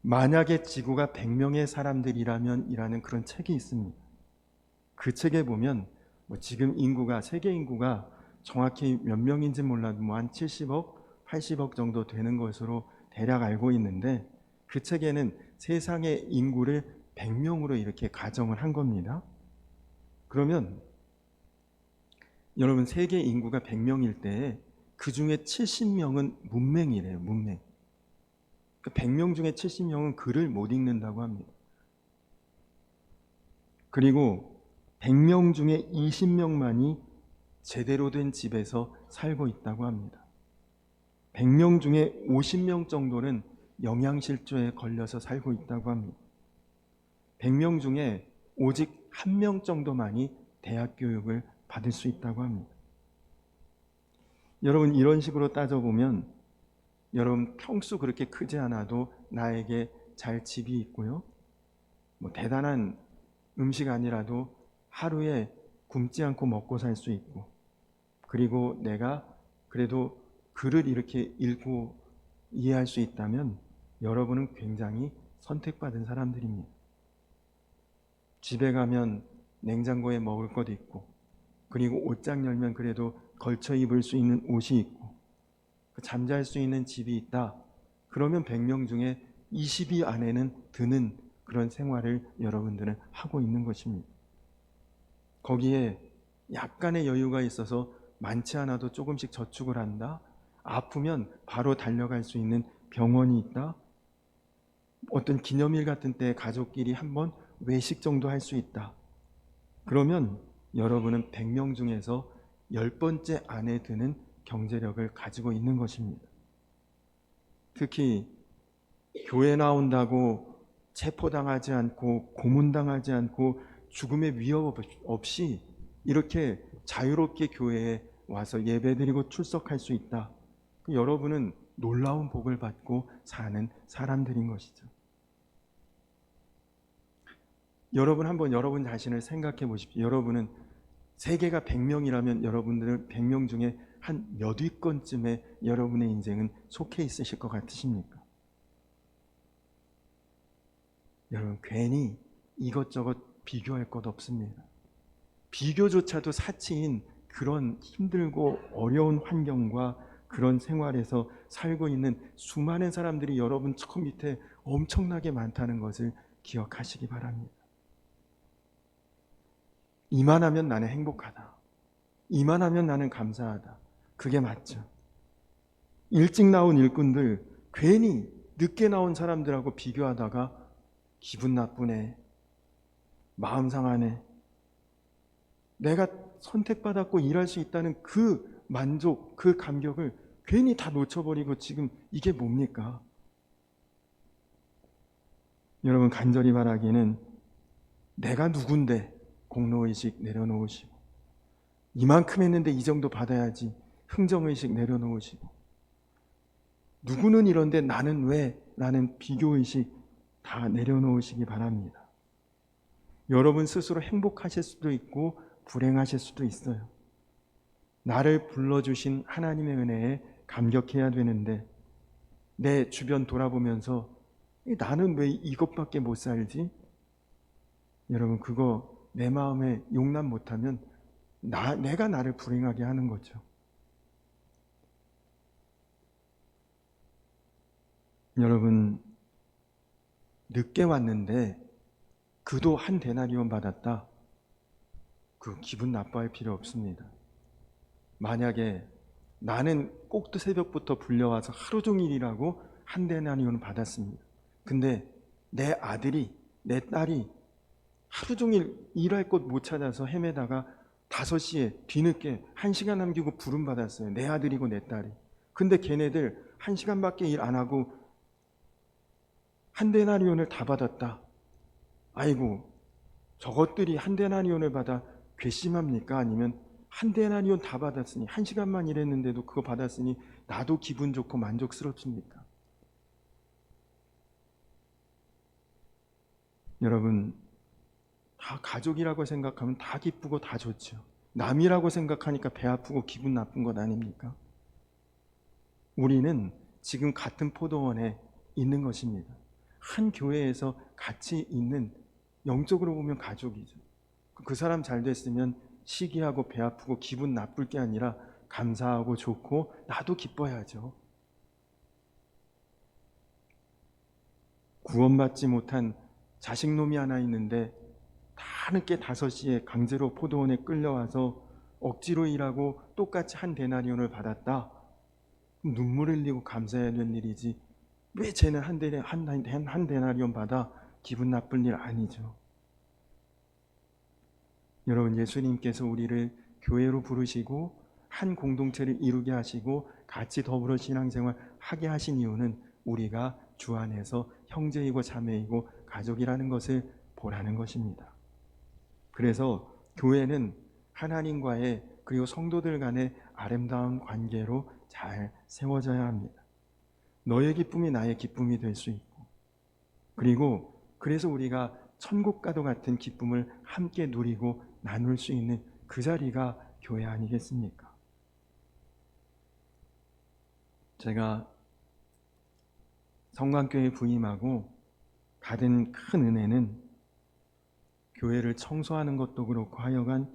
만약에 지구가 100명의 사람들이라면 이라는 그런 책이 있습니다. 그 책에 보면 지금 인구가, 세계 인구가 정확히 몇 명인지 몰라도 한 70억, 80억 정도 되는 것으로 대략 알고 있는데, 그 책에는 세상의 인구를 100명으로 이렇게 가정을 한 겁니다. 그러면 여러분 세계 인구가 100명일 때 그 중에 70명은 문맹이래요. 문맹. 100명 중에 70명은 글을 못 읽는다고 합니다. 그리고 100명 중에 20명만이 제대로 된 집에서 살고 있다고 합니다. 100명 중에 50명 정도는 영양실조에 걸려서 살고 있다고 합니다. 100명 중에 오직 1명 정도만이 대학 교육을 받을 수 있다고 합니다. 여러분 이런 식으로 따져보면 여러분 평수 그렇게 크지 않아도 나에게 잘 집이 있고요, 대단한 음식 아니라도 하루에 굶지 않고 먹고 살 수 있고, 그리고 내가 그래도 글을 이렇게 읽고 이해할 수 있다면 여러분은 굉장히 선택받은 사람들입니다. 집에 가면 냉장고에 먹을 것 있고, 그리고 옷장 열면 그래도 걸쳐 입을 수 있는 옷이 있고, 잠잘 수 있는 집이 있다. 그러면 100명 중에 20위 안에는 드는 그런 생활을 여러분들은 하고 있는 것입니다. 거기에 약간의 여유가 있어서 많지 않아도 조금씩 저축을 한다. 아프면 바로 달려갈 수 있는 병원이 있다. 어떤 기념일 같은 때 가족끼리 한번 외식 정도 할 수 있다. 그러면 여러분은 100명 중에서 10번째 안에 드는 경제력을 가지고 있는 것입니다. 특히 교회 나온다고 체포당하지 않고 고문당하지 않고 죽음의 위협 없이 이렇게 자유롭게 교회에 와서 예배드리고 출석할 수 있다. 여러분은 놀라운 복을 받고 사는 사람들인 것이죠. 여러분 한번 여러분 자신을 생각해 보십시오. 여러분은 세계가 100명이라면 여러분들은 100명 중에 한 몇 위권쯤에 여러분의 인생은 속해 있으실 것 같으십니까? 여러분 괜히 이것저것 비교할 것 없습니다. 비교조차도 사치인 그런 힘들고 어려운 환경과 그런 생활에서 살고 있는 수많은 사람들이 여러분 저 밑에 엄청나게 많다는 것을 기억하시기 바랍니다. 이만하면 나는 행복하다. 이만하면 나는 감사하다. 그게 맞죠. 일찍 나온 일꾼들 괜히 늦게 나온 사람들하고 비교하다가 기분 나쁘네, 마음 상하네, 내가 선택받았고 일할 수 있다는 그 만족, 그 감격을 괜히 다 놓쳐버리고 지금 이게 뭡니까? 여러분 간절히 바라기는 내가 누군데 공로의식 내려놓으시고, 이만큼 했는데 이 정도 받아야지 흥정의식 내려놓으시고, 누구는 이런데 나는 왜? 라는 비교의식 다 내려놓으시기 바랍니다. 여러분 스스로 행복하실 수도 있고 불행하실 수도 있어요. 나를 불러주신 하나님의 은혜에 감격해야 되는데 내 주변 돌아보면서 나는 왜 이것밖에 못 살지? 여러분 그거 내 마음에 용납 못하면 내가 나를 불행하게 하는 거죠. 여러분 늦게 왔는데 그도 한 데나리온 받았다. 그 기분 나빠할 필요 없습니다. 만약에 나는 꼭두 새벽부터 불려와서 하루 종일 일하고 한 데나리온 받았습니다. 근데 내 아들이, 내 딸이 하루 종일 일할 곳 못 찾아서 헤매다가 5시에 뒤늦게 1시간 남기고 부름받았어요. 내 아들이고 내 딸이. 근데 걔네들 1시간밖에 일 안 하고 한 데나리온을 다 받았다. 아이고, 저것들이 한 데나리온을 받아 괘씸합니까? 아니면 한 데나리온 다 받았으니 1시간만 일했는데도 그거 받았으니 나도 기분 좋고 만족스럽습니까? 여러분, 다 가족이라고 생각하면 다 기쁘고 다 좋죠. 남이라고 생각하니까 배 아프고 기분 나쁜 것 아닙니까? 우리는 지금 같은 포도원에 있는 것입니다. 한 교회에서 같이 있는, 영적으로 보면 가족이죠. 그 사람 잘 됐으면 시기하고 배 아프고 기분 나쁠 게 아니라 감사하고 좋고 나도 기뻐야죠. 구원받지 못한 자식놈이 하나 있는데 다 늦게 5시에 강제로 포도원에 끌려와서 억지로 일하고 똑같이 한 데나리온을 받았다. 눈물 흘리고 감사해야 될 일이지 왜 쟤는 한 데나리온 받아 기분 나쁠 일 아니죠. 여러분, 예수님께서 우리를 교회로 부르시고 한 공동체를 이루게 하시고 같이 더불어 신앙생활 하게 하신 이유는 우리가 주 안에서 형제이고 자매이고 가족이라는 것을 보라는 것입니다. 그래서 교회는 하나님과의 그리고 성도들 간의 아름다운 관계로 잘 세워져야 합니다. 너의 기쁨이 나의 기쁨이 될 수 있고, 그리고 그래서 우리가 천국과도 같은 기쁨을 함께 누리고 나눌 수 있는 그 자리가 교회 아니겠습니까? 제가 성광교회 부임하고 받은 큰 은혜는 교회를 청소하는 것도 그렇고 하여간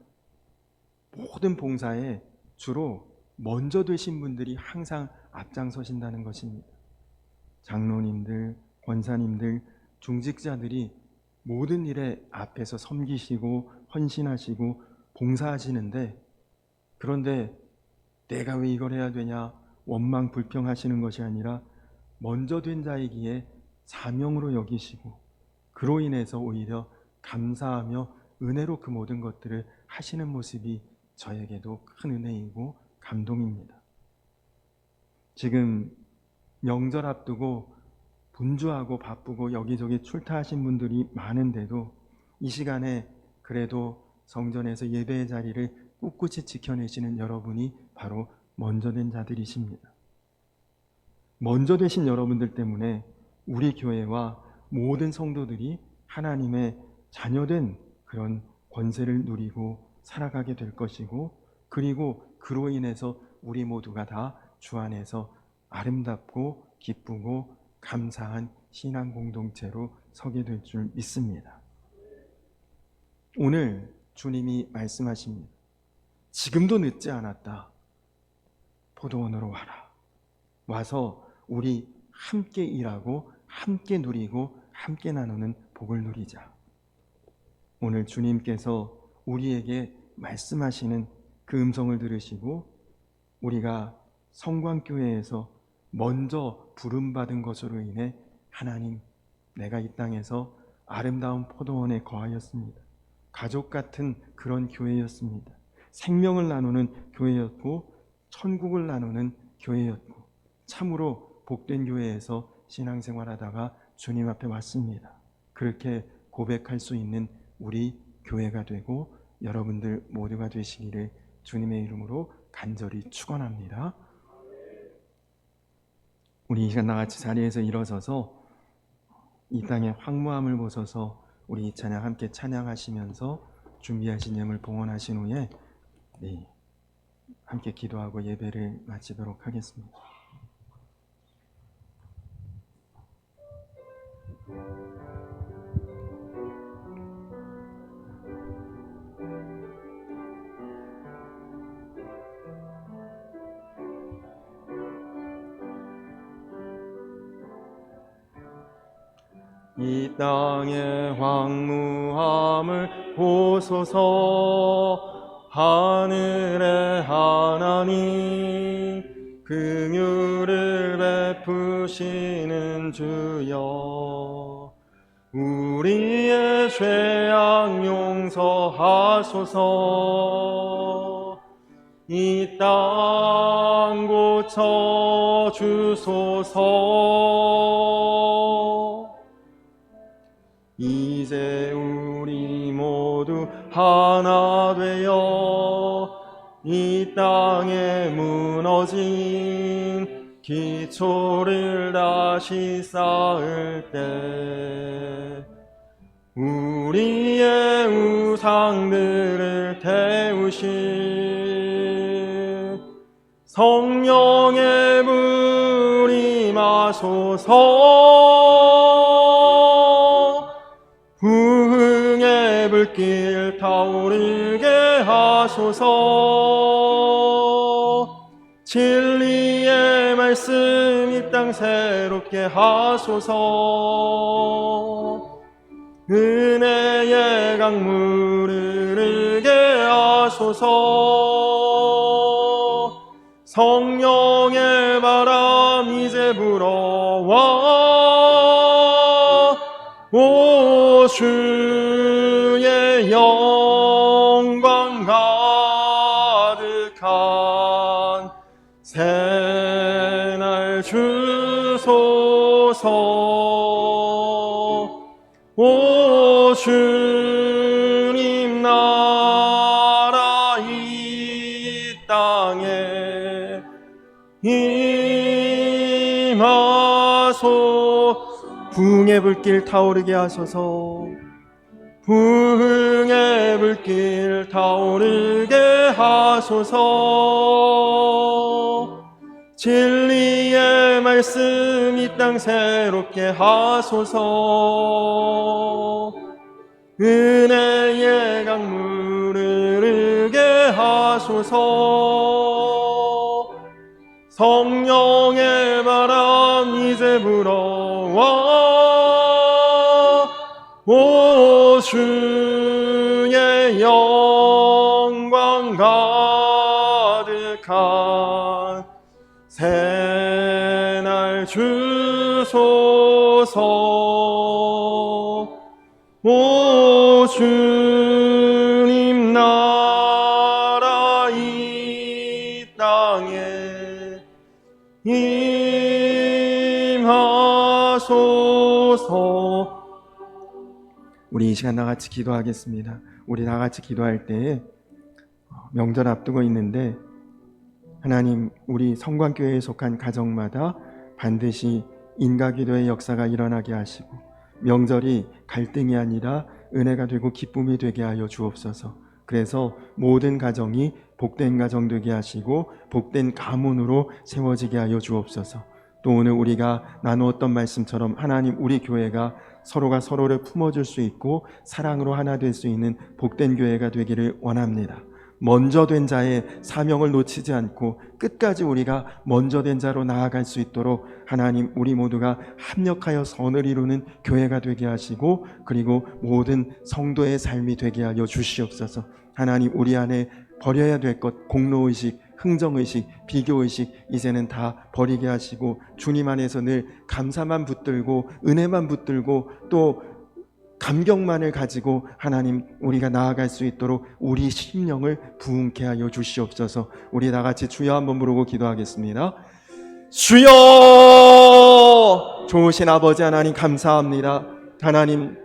모든 봉사에 주로 먼저 되신 분들이 항상 앞장서신다는 것입니다. 장로님들, 권사님들, 중직자들이 모든 일에 앞에서 섬기시고 헌신하시고 봉사하시는데, 그런데 내가 왜 이걸 해야 되냐 원망 불평하시는 것이 아니라 먼저 된 자이기에 사명으로 여기시고 그로 인해서 오히려 감사하며 은혜로 그 모든 것들을 하시는 모습이 저에게도 큰 은혜이고 감동입니다. 지금 명절 앞두고 분주하고 바쁘고 여기저기 출타하신 분들이 많은데도 이 시간에 그래도 성전에서 예배의 자리를 꿋꿋이 지켜내시는 여러분이 바로 먼저 된 자들이십니다. 먼저 되신 여러분들 때문에 우리 교회와 모든 성도들이 하나님의 자녀된 그런 권세를 누리고 살아가게 될 것이고, 그리고 그로 인해서 우리 모두가 다 주 안에서 아름답고 기쁘고 감사한 신앙 공동체로 서게 될 줄 믿습니다. 오늘 주님이 말씀하십니다. 지금도 늦지 않았다. 포도원으로 와라. 와서 우리 함께 일하고 함께 누리고 함께 나누는 복을 누리자. 오늘 주님께서 우리에게 말씀하시는 그 음성을 들으시고 우리가 성광교회에서 먼저 부름받은 것으로 인해 하나님, 내가 이 땅에서 아름다운 포도원에 거하였습니다. 가족 같은 그런 교회였습니다. 생명을 나누는 교회였고 천국을 나누는 교회였고 참으로 복된 교회에서 신앙생활하다가 주님 앞에 왔습니다. 그렇게 고백할 수 있는 우리 교회가 되고 여러분들 모두가 되시기를 주님의 이름으로 간절히 축원합니다. 우리 이 시간 나같이 자리에서 일어서서 이 땅의 황무함을 보소서 우리 이 찬양 함께 찬양하시면서 준비하신 예물 봉헌하신 후에 함께 기도하고 예배를 마치도록 하겠습니다. 이 땅의 황무함을 보소서. 하늘의 하나님 긍휼을 베푸시는 주여, 우리의 죄악 용서하소서. 이 땅 고쳐 주소서. 이제 우리 모두 하나 되어 이 땅에 무너진 기초를 다시 쌓을 때 우리의 우상들을 태우신 성령의 불 임하소서. 부흥의 불길 타오르게 하소서. 진리의 말씀 이 땅 새롭게 하소서. 은혜의 강물을 흐르게 하소서. 성령의 바람 이제 불어와 오 주의 영광 가득한 새날 주소서. 오 주님 나라 이 땅에 임하소서. 부흥의 불길 타오르게 하소서. 부흥의 불길 타오르게 하소서. 진리의 말씀 이 땅 새롭게 하소서. 은혜의 강물을 흐르게 하소서. 성령의 바람 이제 불어와 오 주의 영광 가득한 새날 주소서. 오 주님 나라 이 땅에 임하소서. 우리 이 시간 나같이 기도하겠습니다. 우리 나같이 기도할 때 명절 앞두고 있는데 하나님, 우리 성광교회에 속한 가정마다 반드시 인가기도의 역사가 일어나게 하시고 명절이 갈등이 아니라 은혜가 되고 기쁨이 되게 하여 주옵소서. 그래서 모든 가정이 복된 가정 되게 하시고 복된 가문으로 세워지게 하여 주옵소서. 또 오늘 우리가 나누었던 말씀처럼 하나님, 우리 교회가 서로가 서로를 품어줄 수 있고 사랑으로 하나 될 수 있는 복된 교회가 되기를 원합니다. 먼저 된 자의 사명을 놓치지 않고 끝까지 우리가 먼저 된 자로 나아갈 수 있도록 하나님, 우리 모두가 합력하여 선을 이루는 교회가 되게 하시고 그리고 모든 성도의 삶이 되게 하여 주시옵소서. 하나님, 우리 안에 버려야 될 것, 공로의식, 흥정의식, 비교의식 이제는 다 버리게 하시고 주님 안에서 늘 감사만 붙들고 은혜만 붙들고 또 감격만을 가지고 하나님, 우리가 나아갈 수 있도록 우리 심령을 부흥케 하여 주시옵소서. 우리 다같이 주여 한번 부르고 기도하겠습니다. 주여! 좋으신 아버지 하나님, 감사합니다. 하나님,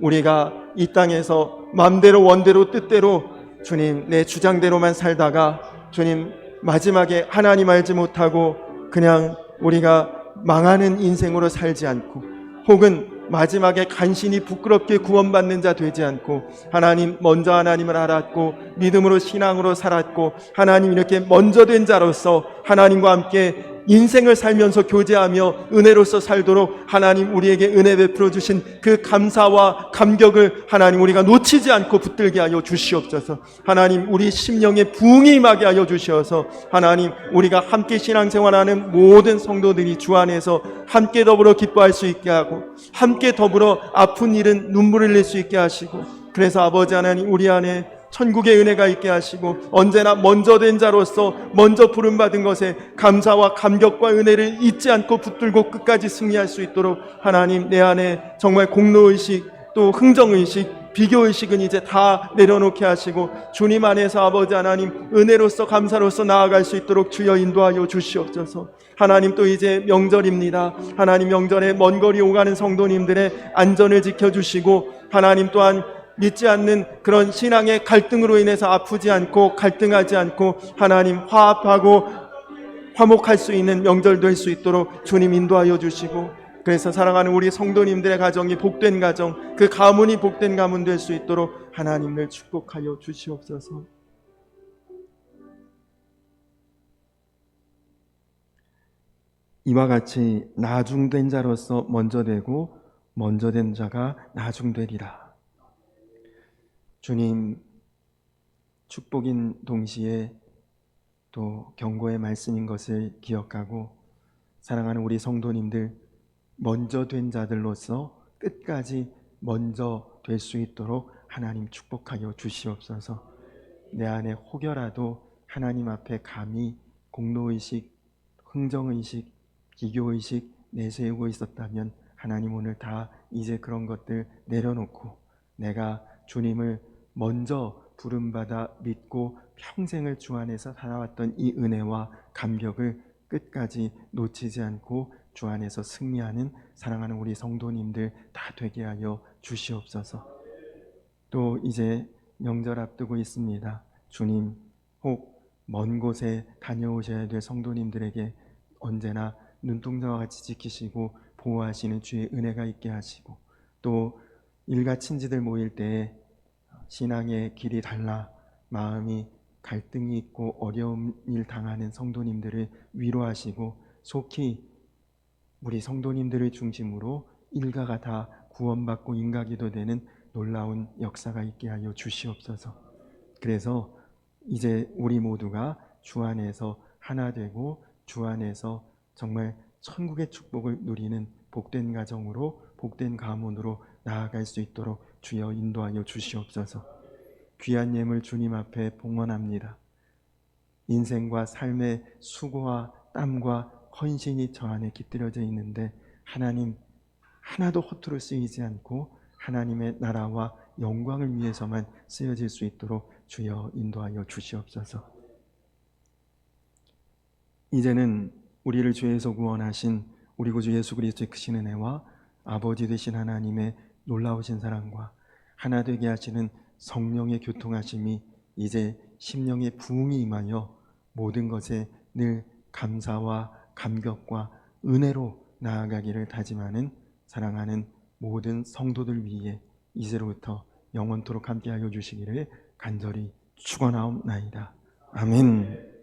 우리가 이 땅에서 마음대로 원대로 뜻대로 주님 내 주장대로만 살다가 주님 마지막에 하나님 알지 못하고 그냥 우리가 망하는 인생으로 살지 않고 혹은 마지막에 간신히 부끄럽게 구원받는 자 되지 않고 하나님, 먼저 하나님을 알았고 믿음으로 신앙으로 살았고 하나님, 이렇게 먼저 된 자로서 하나님과 함께 인생을 살면서 교제하며 은혜로서 살도록 하나님, 우리에게 은혜 베풀어 주신 그 감사와 감격을 하나님, 우리가 놓치지 않고 붙들게 하여 주시옵소서. 하나님, 우리 심령에 부흥이 임하게 하여 주시어서 하나님, 우리가 함께 신앙생활하는 모든 성도들이 주 안에서 함께 더불어 기뻐할 수 있게 하고 함께 더불어 아픈 일은 눈물을 흘릴 수 있게 하시고, 그래서 아버지 하나님, 우리 안에 천국의 은혜가 있게 하시고 언제나 먼저 된 자로서 먼저 부름받은 것에 감사와 감격과 은혜를 잊지 않고 붙들고 끝까지 승리할 수 있도록 하나님, 내 안에 정말 공로의식, 또 흥정의식, 비교의식은 이제 다 내려놓게 하시고 주님 안에서 아버지 하나님 은혜로서 감사로서 나아갈 수 있도록 주여 인도하여 주시옵소서. 하나님, 또 이제 명절입니다. 하나님, 명절에 먼 거리 오가는 성도님들의 안전을 지켜주시고 하나님 또한 믿지 않는 그런 신앙의 갈등으로 인해서 아프지 않고 갈등하지 않고 하나님 화합하고 화목할 수 있는 명절 될 수 있도록 주님 인도하여 주시고, 그래서 사랑하는 우리 성도님들의 가정이 복된 가정, 그 가문이 복된 가문 될 수 있도록 하나님을 축복하여 주시옵소서. 이와 같이 나중된 자로서 먼저 되고 먼저 된 자가 나중되리라. 주님, 축복인 동시에 또 경고의 말씀인 것을 기억하고 사랑하는 우리 성도님들 먼저 된 자들로서 끝까지 먼저 될 수 있도록 하나님 축복하여 주시옵소서. 내 안에 혹여라도 하나님 앞에 감히 공로의식, 흥정의식, 기교의식 내세우고 있었다면 하나님, 오늘 다 이제 그런 것들 내려놓고 내가 주님을 먼저 부름받아 믿고 평생을 주 안에서 살아왔던 이 은혜와 감격을 끝까지 놓치지 않고 주 안에서 승리하는 사랑하는 우리 성도님들 다 되게 하여 주시옵소서. 또 이제 명절 앞두고 있습니다. 주님, 혹 먼 곳에 다녀오셔야 될 성도님들에게 언제나 눈동자와 같이 지키시고 보호하시는 주의 은혜가 있게 하시고, 또 일가 친지들 모일 때에 신앙의 길이 달라 마음이 갈등이 있고 어려운 일 당하는 성도님들을 위로하시고 속히 우리 성도님들을 중심으로 일가가 다 구원받고 인가기도 되는 놀라운 역사가 있게 하여 주시옵소서. 그래서 이제 우리 모두가 주 안에서 하나 되고 주 안에서 정말 천국의 축복을 누리는 복된 가정으로, 복된 가문으로 나아갈 수 있도록 주여 인도하여 주시옵소서. 귀한 예물 주님 앞에 봉헌합니다. 인생과 삶의 수고와 땀과 헌신이 저 안에 깃들여져 있는데 하나님, 하나도 허투루 쓰이지 않고 하나님의 나라와 영광을 위해서만 쓰여질 수 있도록 주여 인도하여 주시옵소서. 이제는 우리를 죄에서 구원하신 우리 구주 예수 그리스도의 크신 은혜와 아버지 되신 하나님의 놀라우신 사랑과 하나 되게 하시는 성령의 교통하심이 이제 심령의 부흥이 임하여 모든 것에 늘 감사와 감격과 은혜로 나아가기를 다짐하는 사랑하는 모든 성도들 위해 이제로부터 영원토록 함께하여 주시기를 간절히 축원하옵나이다. 아멘.